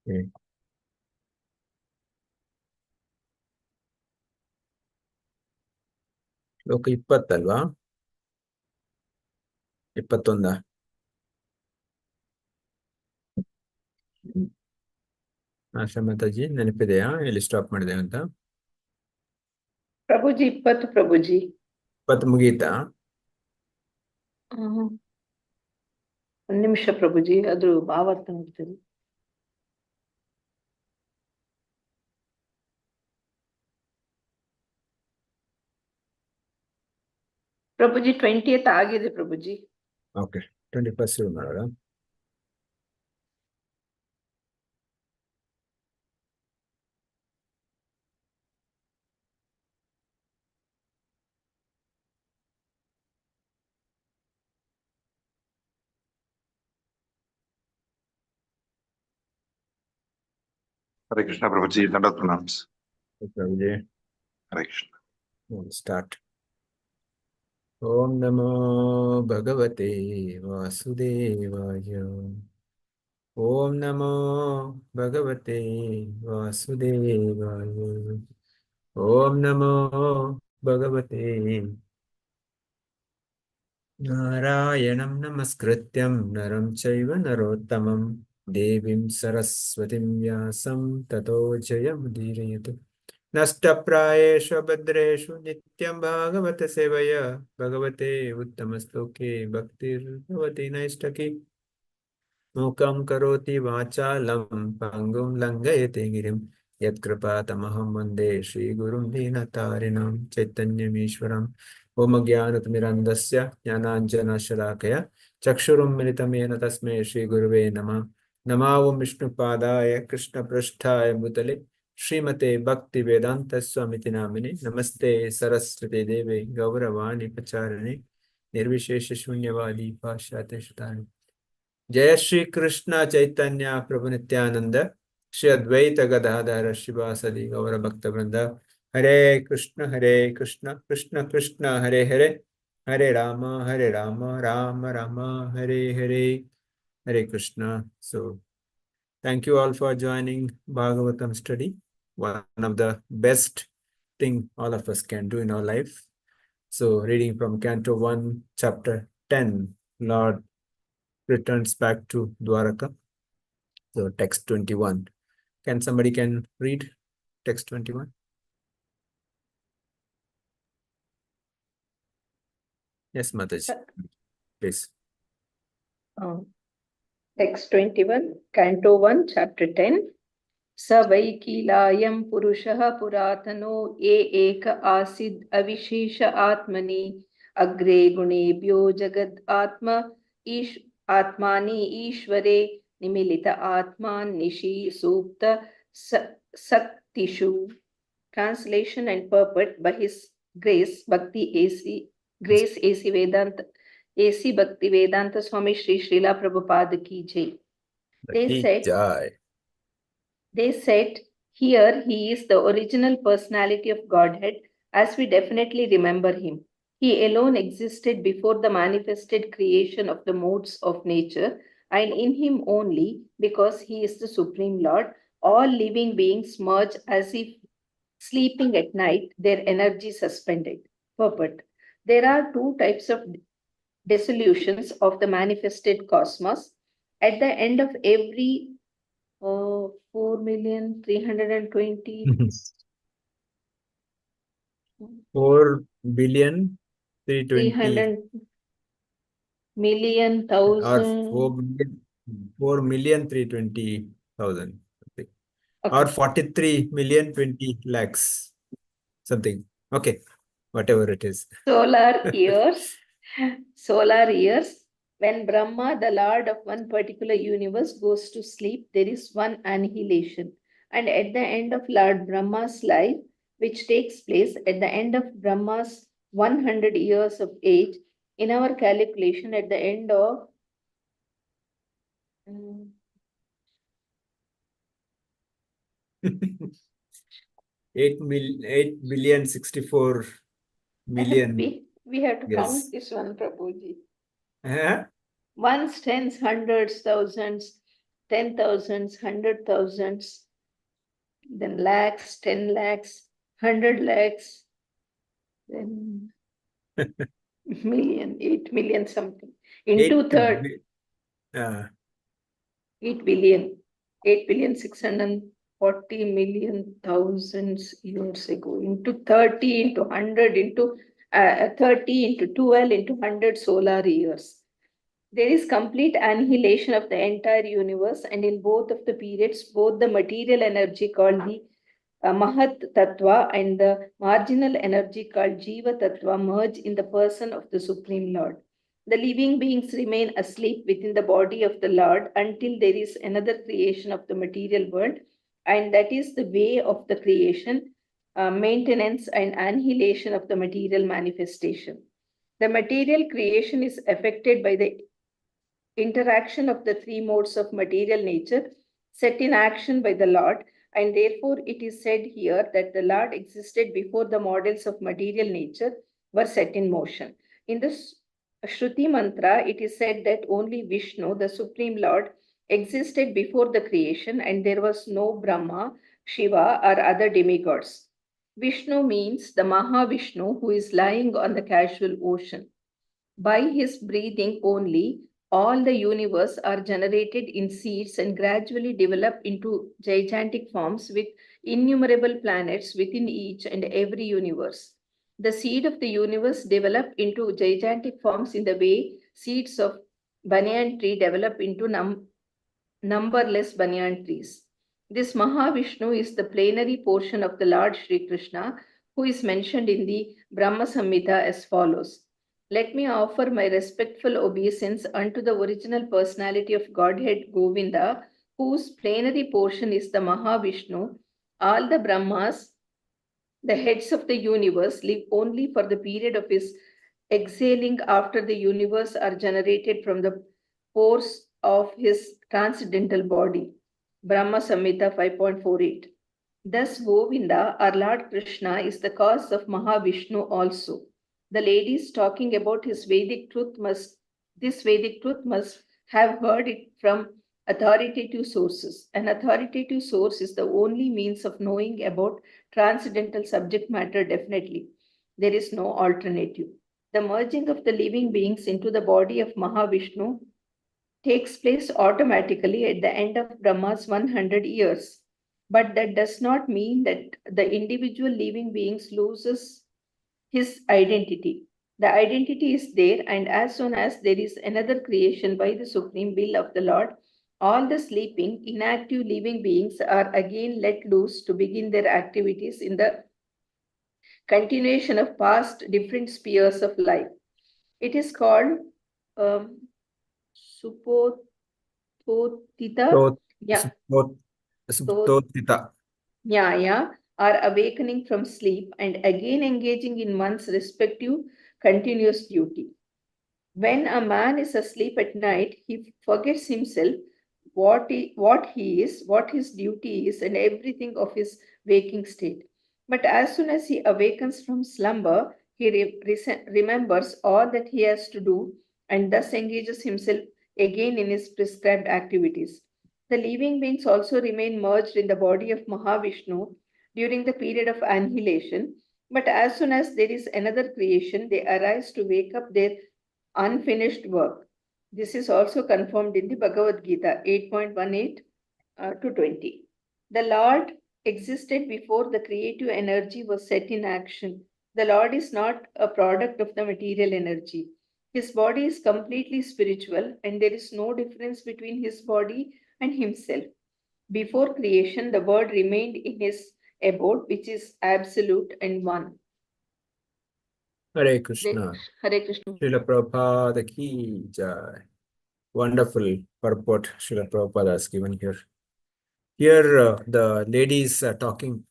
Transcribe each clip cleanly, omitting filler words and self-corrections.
Okay. ಶ್ಲೋಕ 20 ಅಲ್ವಾ? 21. ಆಶಾ ಮಾತಾಜಿ ನೆನಪಿದೆಯಾ ಎಲ್ಲಿ ಸ್ಟಾಪ್ ಮಾಡಿದೆ ಅಂತ? ಪ್ರಭುಜಿ 20 ಪ್ರಭುಜಿ 20 ಮುಗೀತಾ? ಒಂದ್ ನಿಮಿಷ ಪ್ರಭುಜಿ, ಅದು ಭಾವಾರ್ಥ ನೋಡ್ತೀನಿ. ಪ್ರಭುಜಿ 20th ಆಗಿದೆ ಪ್ರಭುಜಿ. ಓಕೆ, 21 ಶುರು ಮಾಡೋಣ. Hare Krishna Prabhuji, Dandavat Pranams. Prabhuji Hare Krishna. Start. ಓಂ ನಮೋ ಭಗವತೆ ವಾಸುದೇವಾಯ. ಓಂ ನಮೋ ಭಗವತೆ ವಾಸುದೇವಾಯ. ಓಂ ನಮೋ ಭಗವತೆ ನಾರಾಯಣಂ ನಮಸ್ಕೃತ್ಯಂ ನರಂ ಚೈವ ನರೋತ್ತಮಂ ದೇವಿಂ ಸರಸ್ವತಿಂ ವ್ಯಾಸಂ ತತೋ ಜಯಮುದೀರಯತು. ನಷ್ಟಪ್ರಾಯೇಷು ಭದ್ರೇಷು ನಿತ್ಯಂ ಭಾಗವತ ಸೇವಯ ಭಗವತೆ ಉತ್ತಮ ಶ್ಲೋಕೆ ಭಕ್ತಿರ್ಭವತಿ ನೈಷ್ಟಕಿ. ಮೂಕಂ ಕರೋತಿ ವಾಚಾಲಂ ಪಂಗುಂ ಲಂಘಯತೆ ಗಿರಿಂ ಯತ್ಕೃಪಾತಮಹಂ ವಂದೇ ಶ್ರೀಗುರುಂ ದೀನತಾರಿಣಂ ಚೈತನ್ಯಮೀಶ್ವರಂ. ಓಂ ಅಜ್ಞಾನತಿಮಿರಂಧಸ್ಯ ಜ್ಞಾನಾಂಜನಶಲಾಕಯ ಚಕ್ಷುರುನ್ಮಿಲಿತಂ ಯೇನ ತಸ್ಮೈ ಶ್ರೀಗುರುವೇ ನಮಃ. ನಮೋ ಓಂ ವಿಷ್ಣುಪಾದಾಯ ಕೃಷ್ಣಪೃಷ್ಠಾಯ ಭೂತಲೆ ಶ್ರೀಮತೆ ಭಕ್ತಿ ವೇದಾಂತ ಸ್ವಾಮಿತಿ ನಾಮಿನಿ. ನಮಸ್ತೆ ಸರಸ್ವತಿ ದೇವೆ ಗೌರವಾಣಿ ಪ್ರಚಾರಿಣಿ ನಿರ್ವಿಶೇಷ ಶೂನ್ಯವಾದಿ ಪಾಶ್ಚಾತ್ಯ ಶತಾನಿ. ಜಯ ಶ್ರೀ ಕೃಷ್ಣ ಚೈತನ್ಯ ಪ್ರಭು ನಿತ್ಯಾನಂದ ಶ್ರೀ ಅದ್ವೈತ ಗದಾಧರ ಶಿವಾಸದಿ ಗೌರ ಭಕ್ತ ವೃಂದ. ಹರೇ ಕೃಷ್ಣ ಕೃಷ್ಣ ಕೃಷ್ಣ ಹರೇ ಹರೇ, ಹರೇ ರಾಮ ರಾಮ ರಾಮ ಹರೇ ಹರೇ. Hare Krishna. So, thank you all for joining Bhagavatam study. One of the best thing all of us can do in our life. So, reading from Canto 1, Chapter 10, Lord returns back to Dwaraka. So, text 21. Can somebody read text 21? Yes, Mataji, please. Text 21, Canto 1, Chapter 10. स वै कीलायं पुरुषः पुरातनो ये एक आसीद् अविशेष आत्मनि अग्रे गुणेभ्यो जगद् आत्मानि ईश्वरे निमिलित आत्मा निशि सूक्त सक्तिषु. Translation and purport by His Grace AC Vedanta AC Bhakti Vedanta Swami Shri Srila Prabhupada ki jai. They said, here he is the original personality of Godhead, as we definitely remember him. He alone existed before the manifested creation of the modes of nature, and in him only, because he is the Supreme Lord, all living beings merge as if sleeping at night, their energy suspended. Purport. There are two types of dissolutions of the manifested cosmos. At the end of every 4,320 4,320,000 or 43,020,000 something. Okay, whatever it is. Solar years. When Brahma, the Lord of one particular universe, goes to sleep, there is one annihilation. And at the end of Lord Brahma's life, which takes place at the end of Brahma's 100 years of age, in our calculation at the end of 8,064,000,000. We have to count this one, Prabhuji. Huh? Ones, tens, hundreds, thousands, 10,000s, 100,000s, then lakhs, 10 lakhs, 100 lakhs, then million, 8 million something. Into 8 third, bi- uh, 8 billion, 8,640,000,000 thousands years ago, into 30, into 100, into 30, into 12, into 100 solar years. There is complete annihilation of the entire universe, and in both of the periods, both the material energy called the Mahat Tattva and the marginal energy called Jiva Tattva merge in the person of the Supreme Lord. The living beings remain asleep within the body of the Lord until there is another creation of the material world, and that is the way of the creation, maintenance, and annihilation of the material manifestation. The material creation is affected by the interaction of the three modes of material nature set in action by the Lord, and therefore it is said here that the Lord existed before the models of material nature were set in motion. In the Shruti mantra, it is said that only Vishnu, the Supreme Lord, existed before the creation, and there was no Brahma, Shiva, or other demigods. Vishnu means the Mahavishnu who is lying on the casual ocean. By his breathing only, all the universe are generated in seeds and gradually develop into gigantic forms with innumerable planets within each and every universe. The seed of the universe develop into gigantic forms in the way seeds of banyan tree develop into numberless banyan trees. This Mahavishnu is the plenary portion of the Lord Sri Krishna, who is mentioned in the Brahma Samhita as follows. Let me offer my respectful obeisance unto the original personality of Godhead Govinda, whose plenary portion is the Mahavishnu. All the Brahmas, the heads of the universe, live only for the period of his exhaling after the universe are generated from the pores of his transcendental body. Brahma Samhita 5.48. Thus, Govinda, our Lord Krishna, is the cause of Mahavishnu also. The ladies talking about this Vedic truth must have heard it from authoritative sources. An authoritative source is the only means of knowing about transcendental subject matter definitely. There is no alternative. The merging of the living beings into the body of Mahavishnu takes place automatically at the end of Brahma's 100 years. But that does not mean that the individual living beings loses his identity. The identity is there, and as soon as there is another creation by the supreme will of the Lord, all the sleeping, inactive living beings are again let loose to begin their activities in the continuation of past different spheres of life. It is called um, Supototita. Tot- Yeah, Tot- Totita. Nyaya are awakening from sleep and again engaging in one's respective continuous duty. When a man is asleep at night, he forgets himself, what he is, what his duty is, and everything of his waking state. But as soon as he awakens from slumber, he remembers all that he has to do and thus engages himself again in his prescribed activities. The living beings also remain merged in the body of Mahavishnu during the period of annihilation. But as soon as there is another creation, they arise to wake up their unfinished work. This is also confirmed in the Bhagavad Gita 8.18 to 20. The Lord existed before the creative energy was set in action. The Lord is not a product of the material energy. His body is completely spiritual, and there is no difference between his body and himself. Before creation, the Word remained in his abode, which is absolute and one. Hare Krishna. Hare Krishna. Srila Prabhupada ki jai. Wonderful purport Srila Prabhupada has given here. Here, the ladies are talking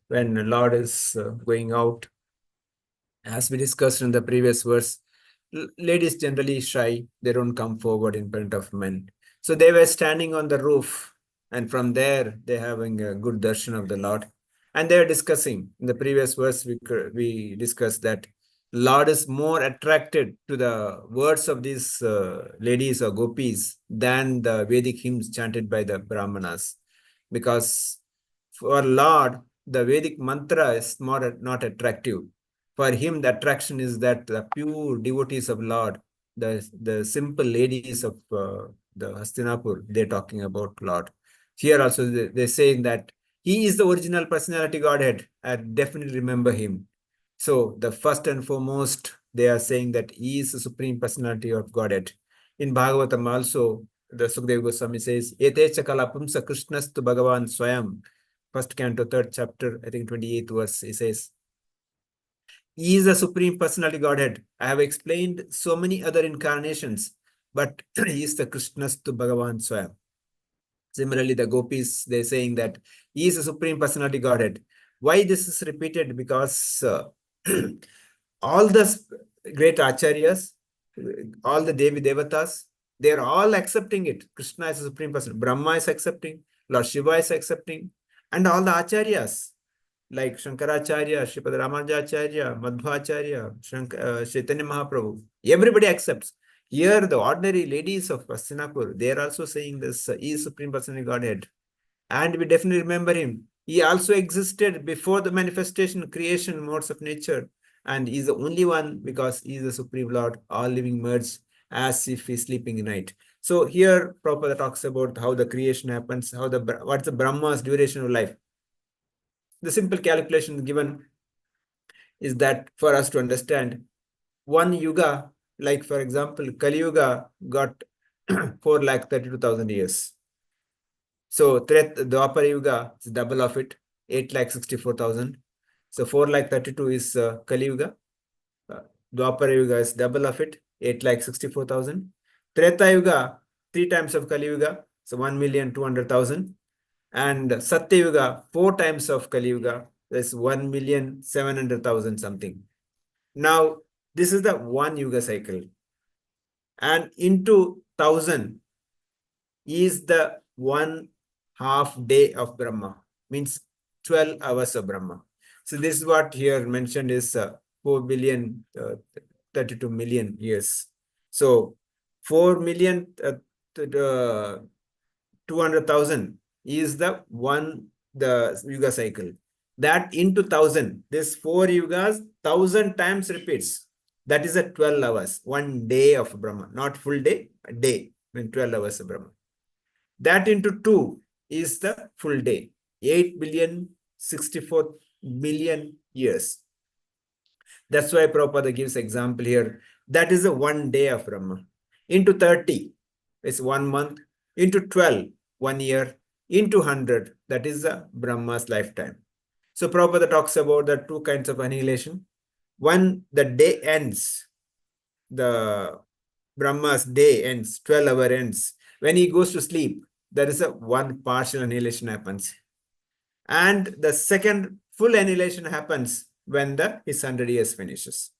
when Lord is going out. As we discussed in the previous verse, ladies generally shy. They don't come forward in front of men. So they were standing on the roof, and from there, they're having a good darshan of the Lord. And they are discussing. In the previous verse, we discussed that Lord is more attracted to the words of these ladies or gopis than the Vedic hymns chanted by the Brahmanas. Because for Lord, the Vedic mantra is more not attractive. For him, the attraction is that the pure devotees of Lord, the simple ladies of the Hastinapur, they're talking about Lord. Here also, they're saying that he is the original personality Godhead. I definitely remember him. So the first and foremost, they are saying that he is the supreme personality of Godhead. In Bhagavatam also, the Sukadeva Goswami says, Ete chakala pumsa krishnastu bhagavan swayam. First canto, third chapter, I think 28th verse, he says, he is the supreme personality Godhead. I have explained so many other incarnations, but he is the krishnastu bhagavan swayam. Similarly, the gopis, they're saying that he is the supreme personality Godhead. Why this is repeated? Because all the great acharyas, all the Devi Devatas, they're all accepting it. Krishna is the supreme person. Brahma is accepting. Lord Shiva is accepting. And all the acharyas, like Shankaracharya, Sripad Ramanujacharya, Madhvacharya, Chaitanya Mahaprabhu, everybody accepts. Here, the ordinary ladies of Hastinapur, they are also saying this, he is Supreme Personality Godhead. And we definitely remember him. He also existed before the manifestation, creation, modes of nature. And he is the only one because he is the Supreme Lord, all living merged as if he's sleeping in night. So here, Prabhupada talks about how the creation happens, what's the Brahma's duration of life. The simple calculation given is that for us to understand, one yuga, like for example, Kali Yuga got 4,32,000 years. So Dwapara Yuga is double of it, 8,64,000. So 4,32 is Kali Yuga. Dwapara Yuga is double of it, 8,64,000. Treta Yuga, 3 times of Kali Yuga, so 1,200,000. And Satya Yuga, 4 times of Kali Yuga, that's 1,700,000 something. Now, this is the 1 Yuga cycle. And into 1,000 is the 1/2 day of Brahma, means 12 hours of Brahma. So this is what here mentioned is 4,032 million years. So 4,200,000 is the Yuga cycle. That into 1,000, this 4 Yugas, 1,000 times repeats. That is a 12 hours, 1 day of Brahma, not full day, a day, when 12 hours of Brahma. That into 2 is the full day, 8,064,000,000 years. That's why Prabhupada gives example here. That is a 1 day of Brahma. Into 30 is 1 month. Into 12, 1 year. Into 100, that is the Brahma's lifetime. So Prabhupada talks about the 2 kinds of annihilation. When the day ends, the Brahma's day ends, 12-hour ends. When he goes to sleep, there is a 1 partial annihilation happens. And the second full annihilation happens when his 100 years finishes.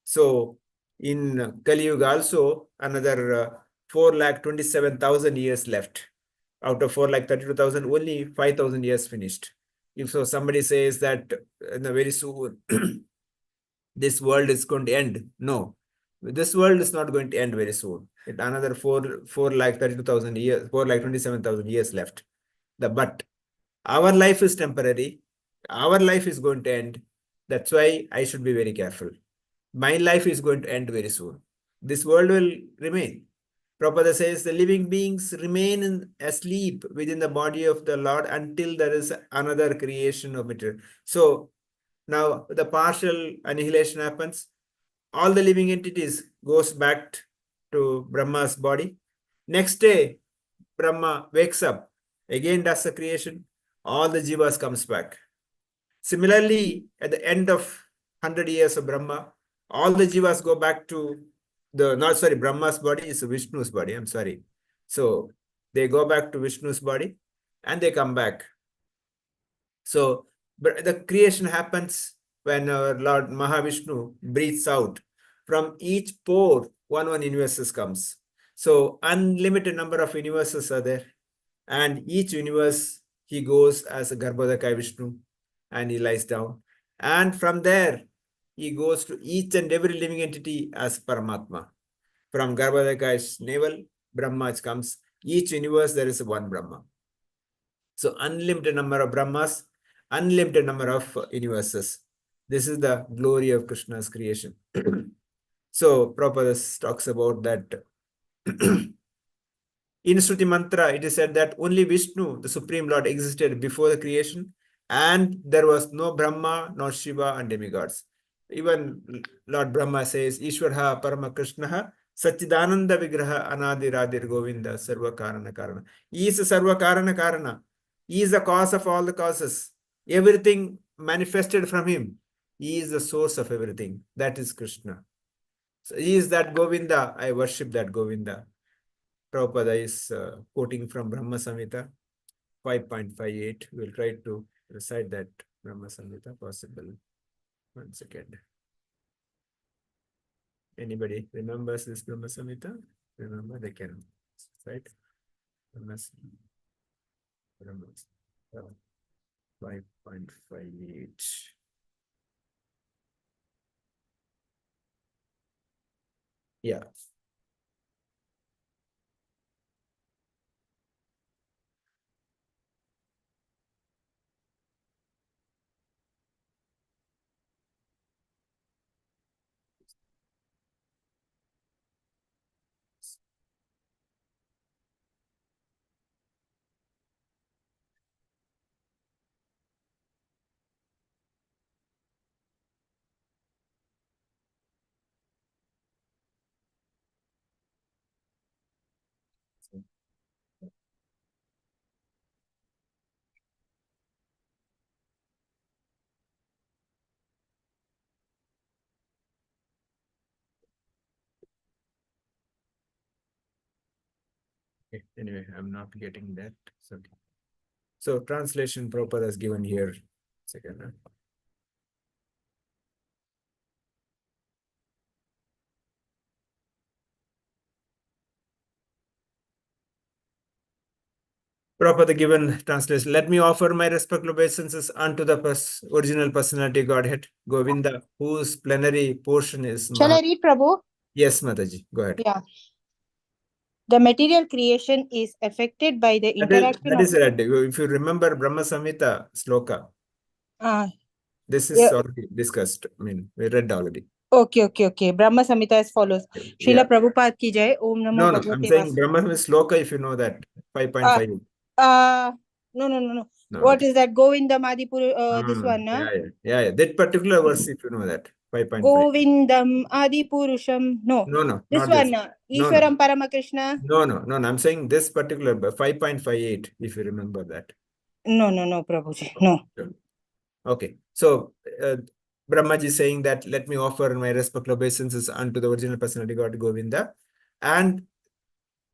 So in Kali Yuga also, another 4,27,000 years left. Out of 4,32,000, only 5,000 years finished. If so, somebody says that very soon this world is going to end. No, this world is not going to end very soon. Another 4,32,000 years, 4,27,000 years left. But our life is temporary. Our life is going to end. That's why I should be very careful. My life is going to end very soon. This world will remain. Prabhupada says the living beings remain asleep within the body of the Lord until there is another creation of material. So now the partial annihilation happens. All the living entities goes back to Brahma's body. Next day, Brahma wakes up, again does the creation. All the jivas comes back. Similarly, at the end of 100 years of Brahma, all the jivas go back to Brahma's body is Vishnu's body, I'm sorry. So they go back to Vishnu's body and they come back. So the creation happens when our Lord Mahavishnu breathes out. From each pore, one universe comes. So unlimited number of universes are there. And each universe, he goes as a Garbhodakaya Vishnu and he lies down. And from there, he goes to each and every living entity as Paramatma. From Garbhodaka's navel, Brahma comes. Each universe, there is one Brahma. So unlimited number of Brahmas, unlimited number of universes. This is the glory of Krishna's creation. So Prabhupada talks about that. In Shruti Mantra, it is said that only Vishnu, the Supreme Lord, existed before the creation, and there was no Brahma, nor Shiva, and demigods. Even Lord Brahma says, Ishwarha Parama Krishnaha Satchidananda Vigraha Anadi Radir Govinda Sarva Karana Karana. He is Sarva Karana Karana. He is the cause of all the causes. Everything manifested from him. He is the source of everything. That is Krishna. So he is that Govinda. I worship that Govinda. Prabhupada is quoting from Brahma Samhita 5.58. We'll try to recite that Brahma Samhita possible. 1 second. Anybody remembers this Brahma Samhita? Remember, they can recite. Brahma Samhita 5.58. Yeah. Okay. Anyway, I'm not getting that. It's okay. So translation Prabhupada is given here. Second. Prabhupada given translation. Let me offer my respectful obeisances unto the original personality Godhead, Govinda, whose plenary portion is Shall I read, Prabhu? Yes, Mataji, go ahead. Yeah. The material creation is affected by the interaction That is right. If you remember Brahma Samhita sloka, this is yeah. already discussed. I mean, we read already. Okay. Brahma Samhita as follows. Yeah. Srila Prabhupada ki jai. Om Namo No, Bhagavate I'm saying Vas- Brahma Samhita sloka, if you know that. 5.5. No. No, What okay. is that? Govindam Adipur, this one, na? Yeah. That particular verse, if you know that. 5.5. Govindam Adipurusham. No. No, This not one, this. na? No. Ishwaram Paramakrishna. No. I'm saying this particular 5.58, if you remember that. No, Prabhuji. No. Okay. So Brahmaji is saying that let me offer my respectful obeisances unto the original personality God Govinda, and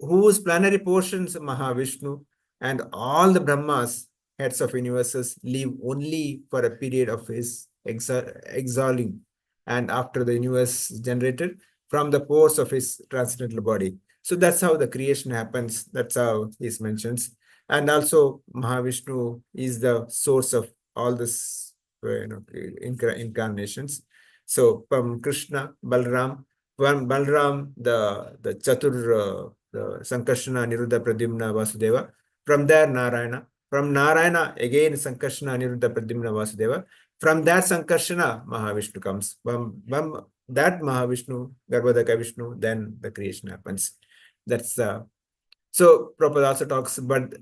whose planetary portions Mahavishnu and all the Brahmas, heads of universes, live only for a period of his exhaling, and after the universe is generated from the pores of his transcendental body. So that's how the creation happens. That's how he mentions. And also Mahavishnu is the source of all this incarnations. So from Krishna, Balram, the Chatur, the Sankarshana, Niruddha, Pradyumna, Vasudeva. From there, Narayana. From Narayana, again Sankarshana, Niruddha, Pradyumna, Vasudeva. From that Sankarshana, Mahavishnu comes. From that Mahavishnu, Garbhodaka Vishnu, then the creation happens. That's so Prabhupada also talks, but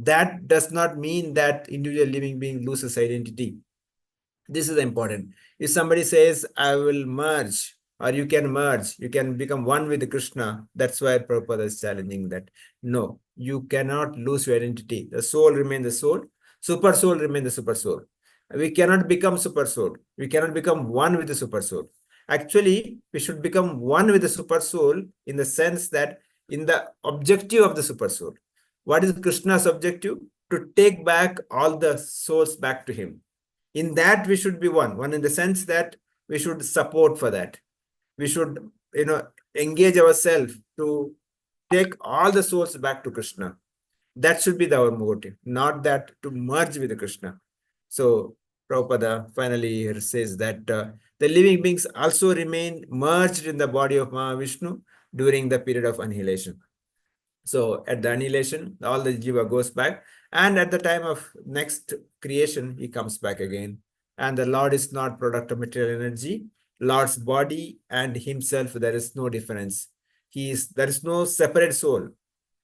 that does not mean that individual living being loses identity. This is important. If somebody says, I will merge, or you can become one with Krishna, that's why Prabhupada is challenging that. No, you cannot lose your identity. The soul remains the soul, super soul remains the super soul. We cannot become super soul. We cannot become one with the super soul. Actually, we should become one with the super soul in the sense that in the objective of the super soul. What is Krishna's objective? To take back all the souls back to him. In that we should be one in the sense that we should support for that. We should engage ourselves to take all the souls back to Krishna. That should be our motive, not that to merge with Krishna. So Prabhupada finally here says that the living beings also remain merged in the body of Mahavishnu during the period of annihilation. So at the annihilation, all the jiva goes back, and at the time of next creation, he comes back again. And the Lord is not product of material energy. Lord's body and himself, there is no difference. There is no separate soul.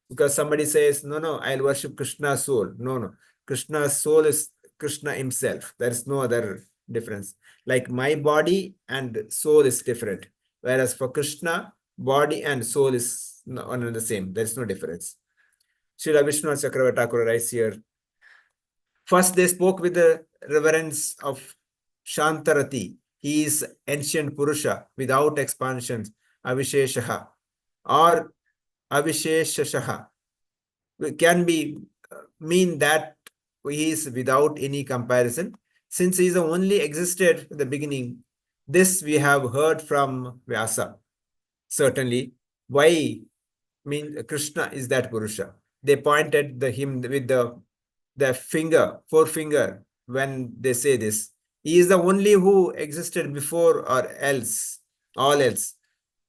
Because somebody says, no, I'll worship Krishna's soul. No. Krishna's soul is Krishna himself. There is no other difference. Like my body and soul is different. Whereas for Krishna, body and soul is one and the same. There is no difference. Srila Vishnu Chakravarti Thakur writes here, first they spoke with the reverence of Shantarati. He is ancient Purusha without expansions, Avisheshaha or Avisheshashaha. Can be mean that he is without any comparison, since he is only existed in the beginning. This we have heard from Vyasa. Certainly, why Krishna is that Purusha. They pointed him with the forefinger when they say this. He is the only who existed before or else, all else,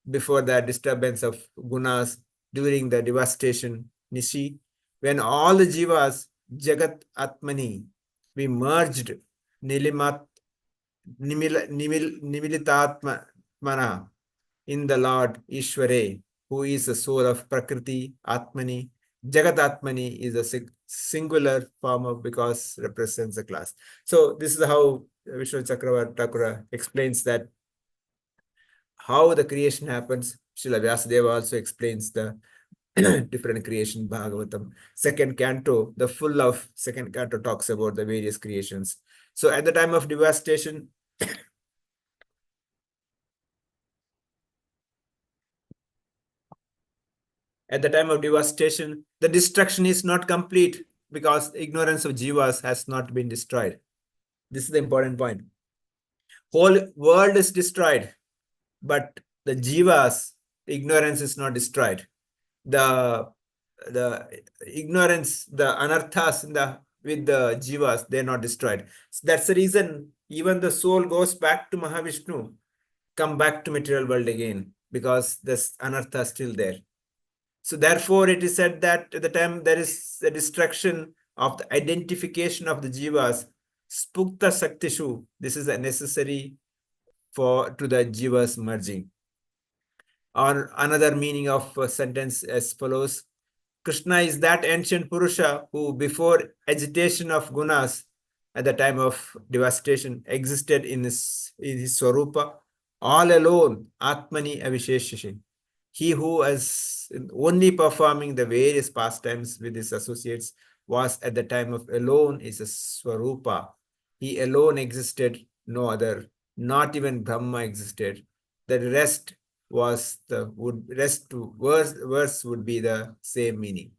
before the disturbance of gunas during the devastation, Nishi, when all the jivas, Jagat Atmani, we merged Nimilitatmana in the Lord Ishvare, who is the soul of Prakriti, Atmani. Jagat Atmani is a singular form of because represents a class. So this is how Vishnu Chakravarti Thakur explains that how the creation happens. Srila Vyasadeva also explains the different creation Bhagavatam. Second canto, the full of second canto talks about the various creations. So at the time of devastation, the destruction is not complete because ignorance of jivas has not been destroyed. This is the important point. Whole world is destroyed, but the jivas, ignorance is not destroyed. The ignorance, the anarthas with the jivas, they're not destroyed. So that's the reason even the soul goes back to Mahavishnu, come back to material world again, because this anartha is still there. So therefore, it is said that at the time there is the destruction of the identification of the jivas, spukta saktishu. This is necessary to the jivas merging. Or another meaning of a sentence as follows: Krishna is that ancient Purusha who, before agitation of gunas, at the time of devastation, existed in his Swarupa, all alone, Atmani Avisheshashi. He who was only performing the various pastimes with his associates was at the time of alone is a Swarupa. He alone existed, no other. Not even Brahma existed. The rest was verse would be the same meaning.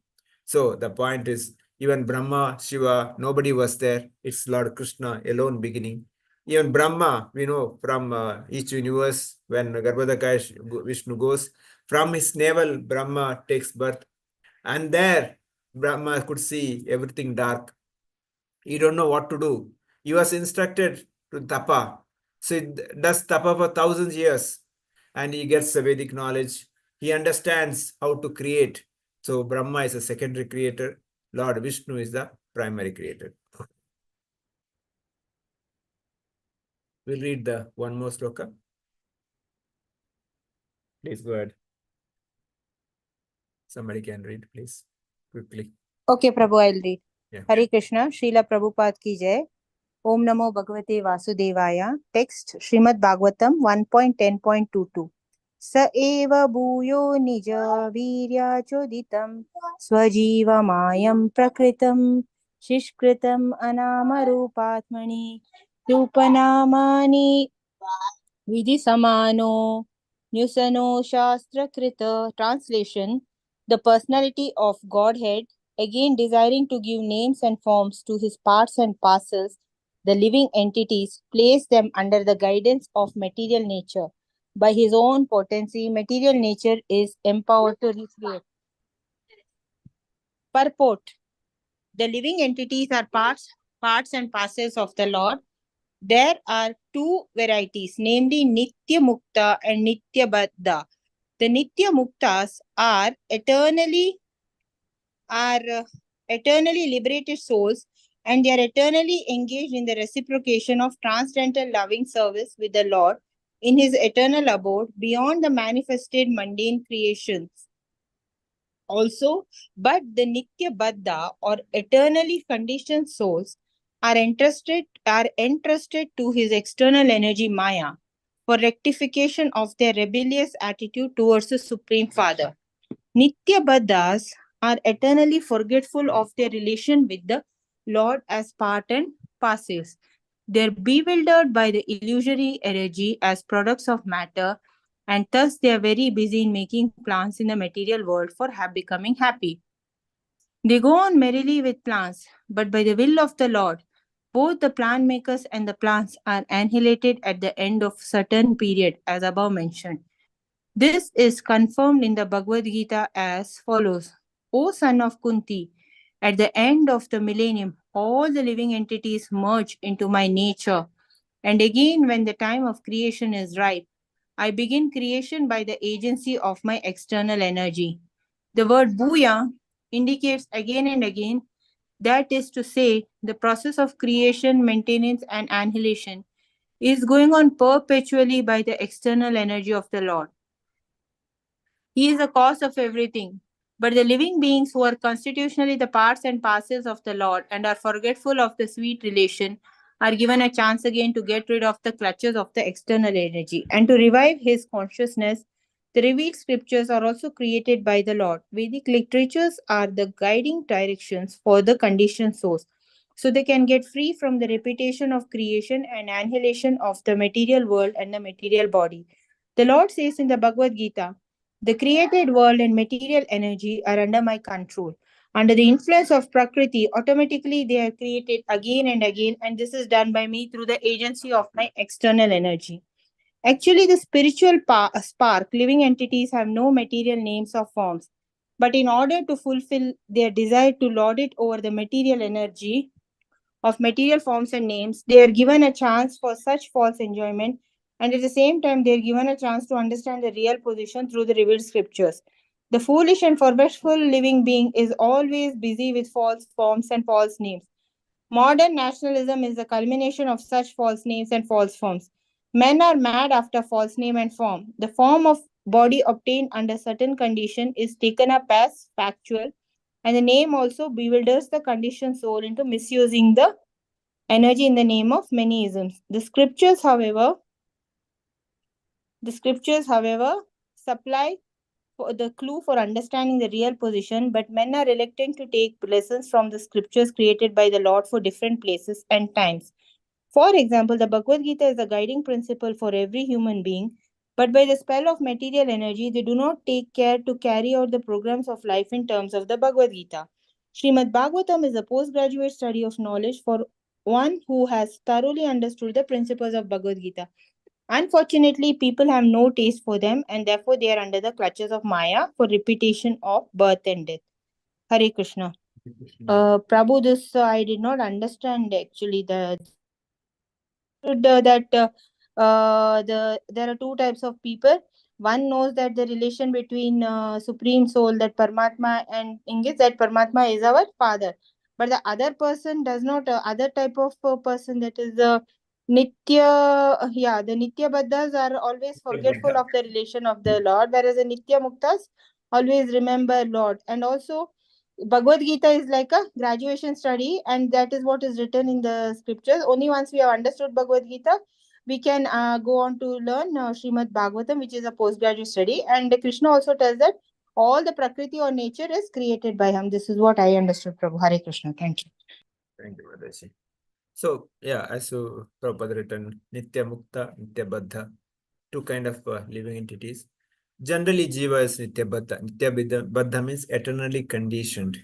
So the point is, even Brahma, Shiva, nobody was there. It's Lord Krishna alone beginning. Even Brahma, we know from each universe, when Garbhodakaya Vishnu goes, from his navel, Brahma takes birth. And there, Brahma could see everything dark. He don't know what to do. He was instructed to tapa. So he does tapa for thousands of years. And he gets the Vedic knowledge. He understands how to create. So Brahma is a secondary creator. Lord Vishnu is the primary creator. We'll read the one more sloka. Please go ahead. Somebody can read, please, quickly. Okay, Prabhu, I'll read. Yeah. Hare Krishna, Srila Prabhupada ki jai. Om Namo Bhagavate Vasudevaya. Text, Srimad Bhagavatam 1.10.22. Sa eva bhuyo nija virya choditam swajiva mayam prakritam shishkritam anamarupatmani rupanamani vidhi samano nyusano shastra krita. Translation: the personality of Godhead, again desiring to give names and forms to his parts and parcels, the living entities, place them under the guidance of material nature. By his own potency, material nature is empowered to recreate. Purport: the living entities are parts and parcels of the Lord. There are two varieties, namely Nitya Mukta and Nitya Baddha. The Nitya Muktas are eternally liberated souls, and they are eternally engaged in the reciprocation of transcendental loving service with the Lord in his eternal abode beyond the manifested mundane creations. Also, but the Nitya Baddha or eternally conditioned souls are entrusted to his external energy Maya for rectification of their rebellious attitude towards the Supreme Father. Nitya Baddhas are eternally forgetful of their relation with the Lord as part and parcels. They're bewildered by the illusory energy as products of matter, and thus they are very busy in making plans in the material world for becoming happy. They go on merrily with plans, but by the will of the Lord, both the plan makers and the plans are annihilated at the end of certain period, as above mentioned. This is confirmed in the Bhagavad Gita as follows: O son of Kunti, at the end of the millennium, all the living entities merge into my nature. And again, when the time of creation is ripe, I begin creation by the agency of my external energy. The word Bhuya indicates again and again, that is to say, the process of creation, maintenance, and annihilation is going on perpetually by the external energy of the Lord. He is the cause of everything. But the living beings who are constitutionally the parts and parcels of the Lord and are forgetful of the sweet relation are given a chance again to get rid of the clutches of the external energy and to revive his consciousness. The revealed scriptures are also created by the Lord. Vedic literatures are the guiding directions for the conditioned souls, so they can get free from the repetition of creation and annihilation of the material world and the material body. The Lord says in the Bhagavad Gita, the created world and material energy are under my control. Under the influence of Prakriti, automatically they are created again and again, and this is done by me through the agency of my external energy. Actually, the spiritual spark, living entities have no material names or forms. But in order to fulfill their desire to lord it over the material energy, of material forms and names, they are given a chance for such false enjoyment, and at the same time, they are given a chance to understand the real position through the revealed scriptures. The foolish and forgetful living being is always busy with false forms and false names. Modern nationalism is the culmination of such false names and false forms. Men are mad after false name and form. The form of body obtained under certain condition is taken up as factual, and the name also bewilders the conditioned soul into misusing the energy in the name of many isms. The scriptures, however, supply the clue for understanding the real position, but men are reluctant to take lessons from the scriptures created by the Lord for different places and times. For example, the Bhagavad Gita is a guiding principle for every human being, but by the spell of material energy, they do not take care to carry out the programs of life in terms of the Bhagavad Gita. Srimad Bhagavatam is a postgraduate study of knowledge for one who has thoroughly understood the principles of Bhagavad Gita. Unfortunately, people have no taste for them, and therefore they are under the clutches of Maya for repetition of birth and death. Hare Krishna. Prabhu, this I did not understand actually. There are two types of people. One knows that the relation between Supreme Soul, that Paramatma, and Ingis, that Paramatma is our father. But the other person does not. Other type of person, that is Nitya. Yeah, the Nitya Baddhas are always forgetful of the relation of the Lord, whereas the Nitya Muktas always remember Lord. And also, Bhagavad Gita is like a graduation study, and that is what is written in the scriptures. Only once we have understood Bhagavad Gita, we can go on to learn Srimad Bhagavatam, which is a postgraduate study. And Krishna also tells that all the Prakriti or nature is created by him. This is what I understood, Prabhu. Hare Krishna. Thank you. Thank you, Madaji. So, yeah, as you Prabhupada written, Nitya Mukta, Nitya Baddha, two kind of living entities. Generally, Jiva is Nitya Baddha. Nitya Baddha means eternally conditioned.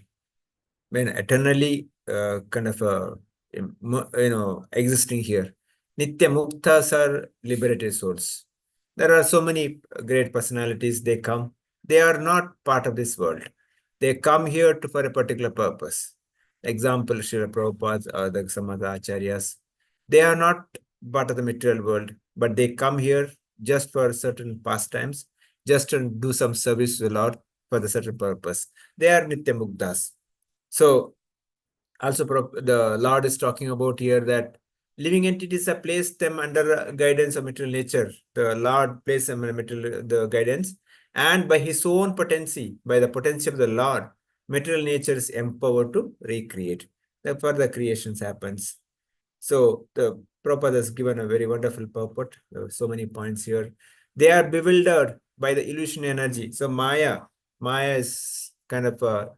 When eternally kind of existing here. Nitya Muktas are liberated souls. There are so many great personalities. They come. They are not part of this world. They come here for a particular purpose. Example, Srila Prabhupada or some other acharyas. They are not part of the material world, but they come here just for certain pastimes, just to do some service to the Lord for the certain purpose. They are Nitya Mugdas. So also the Lord is talking about here that living entities have placed them under guidance of material nature. The Lord placed them under the guidance, and by his own potency, by the potency of the Lord, material nature is empowered to recreate. Therefore, the creations happens. So the Prabhupada has given a very wonderful purport. There are so many points here. They are bewildered by the illusion energy. So Maya is kind of a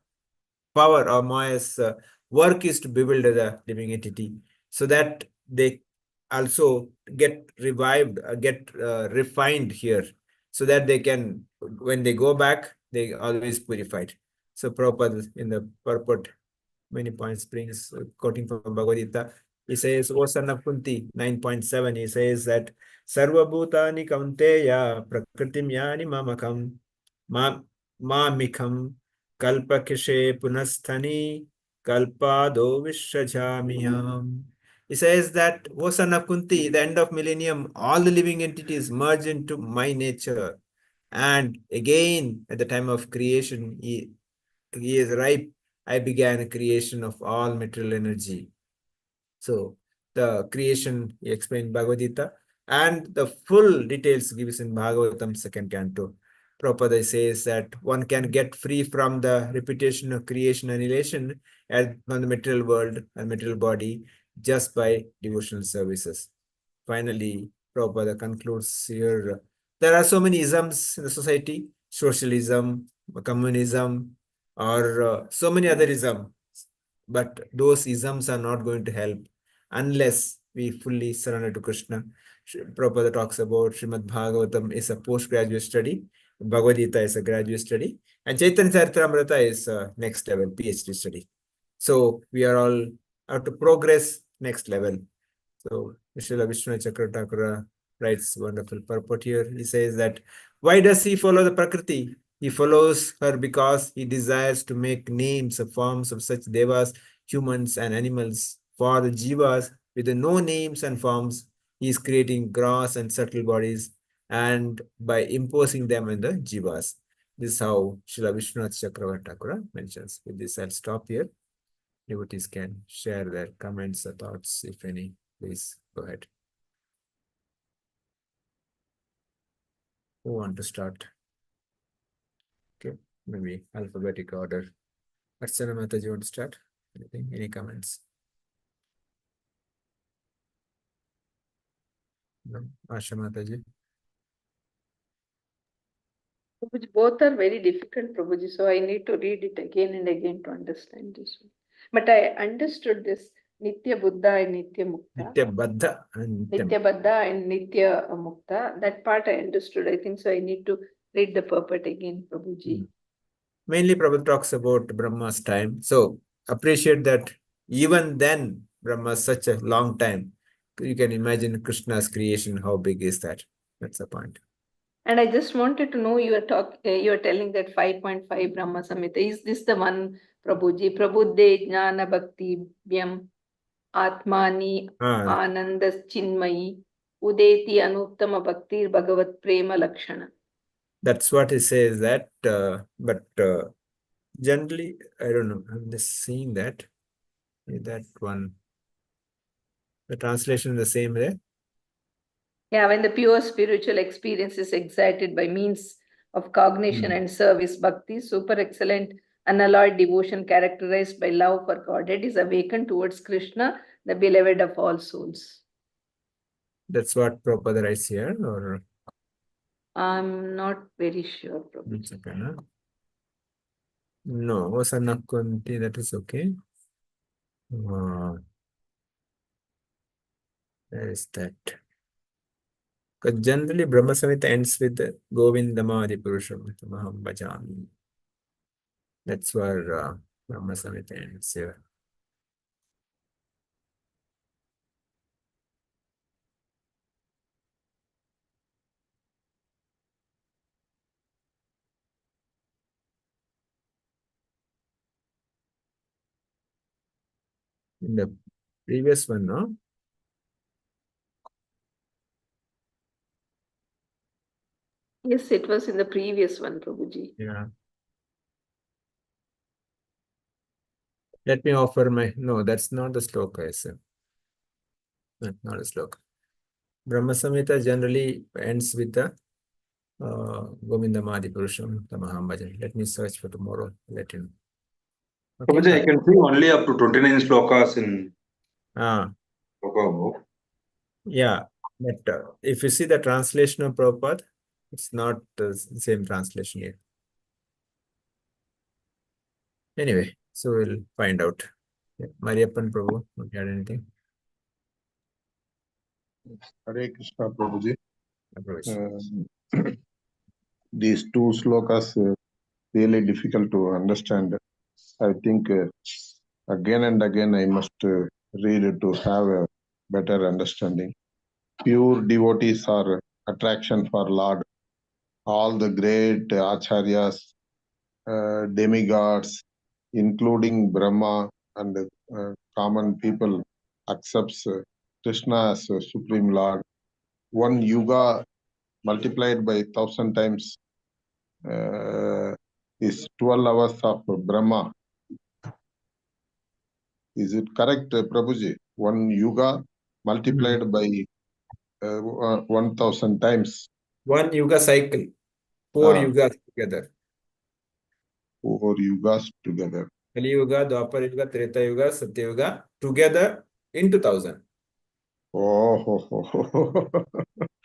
power, or Maya's work is to bewilder the living entity so that they also get revived, get refined here, so that they can, when they go back, they always purified. So Prabhupada in the purport, many points brings, quoting from Bhagavad Gita, he says, O son of Kunti, 9.7, he says that Sarva Bhutani Kaunteya Prakritim Yani Mamakam Mamikam Kalpakishe Punasthani Kalpado Vishajamiyam. He says that, O son of Kunti, the end of millennium, all the living entities merge into my nature. And again, at the time of creation, he is ripe. I began a creation of all material energy. So the creation, he explained Bhagavad Gita, and the full details gives in Bhagavatam second canto. Prabhupada says that one can get free from the repetition of creation and relation from the material world and material body just by devotional services. Finally, Prabhupada concludes here, there are so many isms in the society, socialism, communism, or so many other isms, but those isms are not going to help unless we fully surrender to Krishna. Prabhupada talks about Srimad Bhagavatam is a postgraduate study, Bhagavad Gita is a graduate study, and Chaitanya Charitamrita is a next level PhD study. So we are all have to progress next level. So Srila Vishnu Chakra Thakura writes wonderful purport here. He says that, why does he follow the Prakriti? He follows her because he desires to make names of forms of such devas, humans, and animals. For the jivas with no names and forms, he is creating gross and subtle bodies, and by imposing them in the jivas. This is how Srila Vishnu Chakra Thakura mentions. With this, I'll stop here. Devotees can share their comments or thoughts, if any. Please go ahead. Who want to start? Okay, maybe alphabetic order. Archana Mataji, you want to start? Anything? Any comments? No? Asha Mataji? Prabhuji, both are very difficult, Prabhuji, so I need to read it again and again to understand this one. But I understood this Nitya Buddha and Nitya Mukta. Nitya Baddha and Nitya Baddha and Nitya Mukta. That part I understood. I think so. I need to read the purport again, Prabhuji. Mainly Prabhupada talks about Brahma's time. So appreciate that even then, Brahma is such a long time. You can imagine Krishna's creation, how big is that? That's the point. And I just wanted to know, you are telling that 5.5 Brahma Samhita. Is this the one, Prabhuji? Prabhude Jnana Bhakti Vyam Atmani Ananda Chinmayi Udeti Anuttama Bhaktir Bhagavat Prema Lakshana. That's what he says that, but generally, I don't know. I'm just seeing that one. The translation is the same there. Yeah, when the pure spiritual experience is excited by means of cognition and service, bhakti, super excellent, unalloyed devotion characterized by love for Godhead is awakened towards Krishna, the beloved of all souls. That's what Prabhupada writes here, or? I'm not very sure, Prabhuji. Okay, no? No, Osana Kunti, that is okay. Where is that? Because generally Brahma Samhita ends with Govindamadi Purusham Maham Bhajami. That's where Brahma Samhita ends here. In the previous one, no? Yes, it was in the previous one, Prabhuji. Yeah. Let me offer my, no, that's not the sloka, I said. No, not a sloka. Brahma Samhita generally ends with the Gomindamadi Purusham Tamaham Bhajan. Let me search for tomorrow. Let you know. Okay. Prabhuji, I can see only up to 29 slokas in Sloka book. Yeah, but if you see the translation of Prabhupada, it's not the same translation here. Anyway, so we'll find out. Yeah. Mariappan Prabhu, don't you have anything? Hare Krishna Prabhuji. Approach. These two slokas really difficult to understand. I think again and again I must read it to have a better understanding. Pure devotees are attraction for Lord. All the great acharyas, demigods, including Brahma and common people, accepts Krishna as a supreme Lord. One yuga multiplied by 1,000 times is 12 hours of Brahma. Is it correct, Prabhuji? One yuga multiplied by 1,000 times. One yuga cycle, 4 yugas together. 4 yugas together. Kali Yuga, Dwapar Yuga, Treta Yuga, Satya Yuga, together into 1,000. Oh,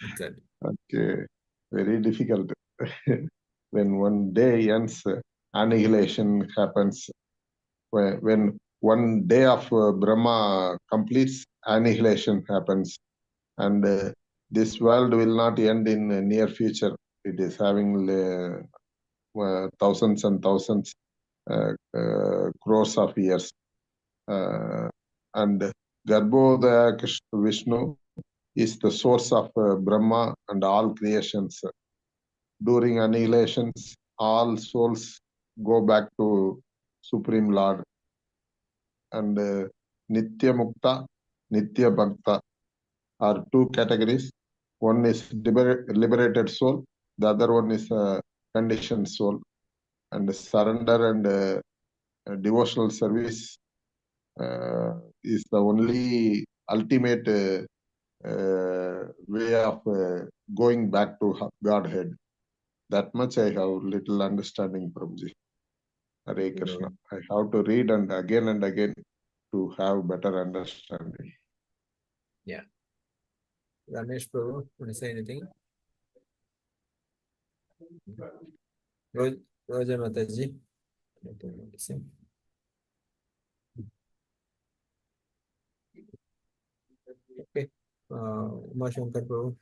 Exactly. okay. Very difficult. When one day ends, annihilation happens. When one day of Brahma completes, annihilation happens. And this world will not end in the near future. It is having thousands and thousands, crores of years. And Garbhodaya Krishna Vishnu is the source of Brahma and all creations. During annihilations, all souls go back to Supreme Lord. And Nitya Mukta, Nitya Bhakta are two categories. One is liberated soul, the other one is conditioned soul. And surrender and devotional service is the only ultimate way of going back to Godhead. That much I have little understanding, Prabhuji. Hare Krishna. I have to read and again to have better understanding. Yeah. Ramesh Prabhu, want to say anything? Roja Mataji. Okay. Uma Shankar Prabhu.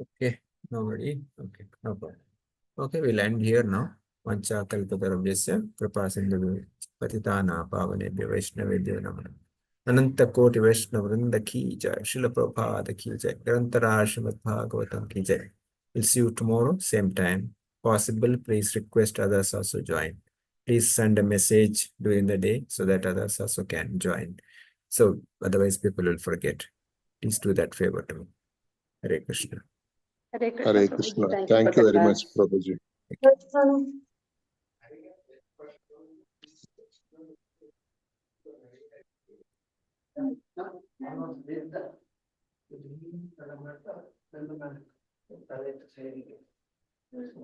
Okay, nobody. Okay, no problem. Okay, we'll end here now. Vancha kalpatarabhyasya kripasindhu patitana pavanebhyo vaishnavebhyo namah. Ananta Koti Vaishnavrinda ki jai. Srila Prabhupada ki jai. Grantara Srimad Bhagavatam ki jai. We'll see you tomorrow, same time. Possible, please request others also join. Please send a message during the day so that others also can join. So otherwise people will forget. Please do that favor to me. Hare Krishna. Hare Krishna, Hare Prabhuji. Krishna. Thank you Thank for you the very much, class. Prabhuji.